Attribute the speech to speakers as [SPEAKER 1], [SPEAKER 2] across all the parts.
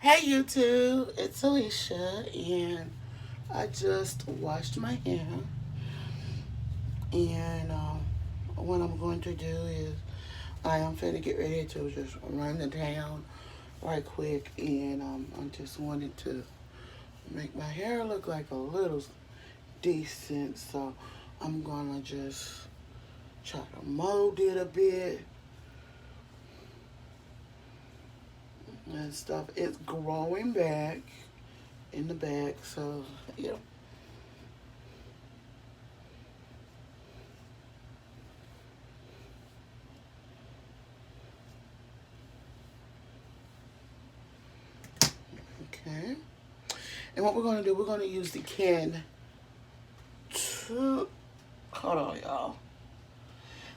[SPEAKER 1] Hey YouTube, it's Alicia, and I just washed my hair. And what I'm going to do is I am finna get ready to just run the town right quick, and I just wanted to make my hair look like a little decent. So I'm gonna just try to mold it a bit and stuff. It's growing back in the back, so yeah. Okay. And what we're going to do, we're going to use the can to, hold on, y'all.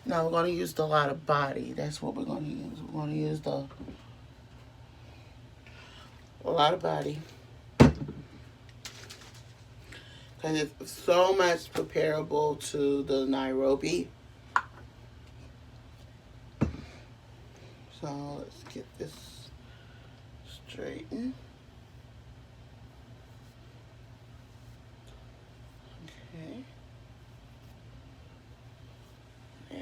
[SPEAKER 1] Now we're going to use the Lotta body. That's what we're going to use. We're going to use the Lotta body because it's so much comparable to the Nairobi. So let's get this straightened. Okay. Yeah.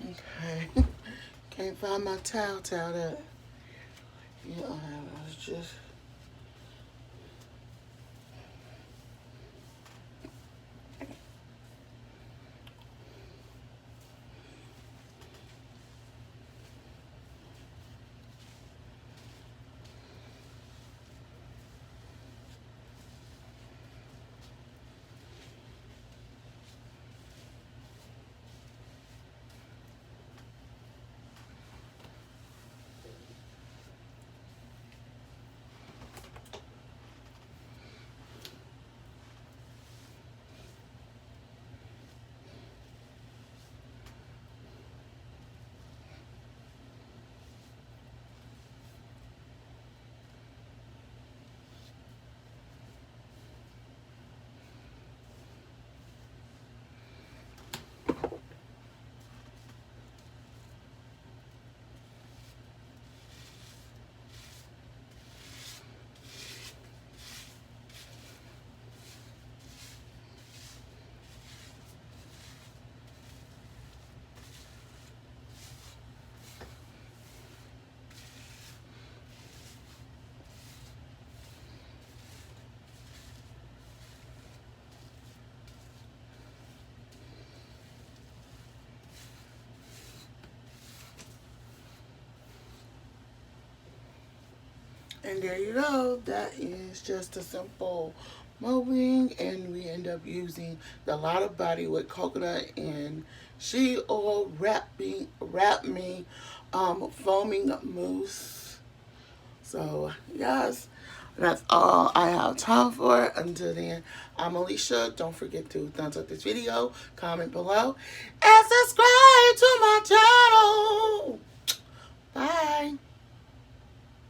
[SPEAKER 1] Okay. Can't find my towel that. Yeah, I was just. And there you go. That is just a simple mowing, and we end up using the Lotta body with coconut and shea oil wrap me foaming mousse. So yes, that's all I have time for. Until then, I'm Alicia. Don't forget to thumbs up this video, comment below, and subscribe to my channel. Bye.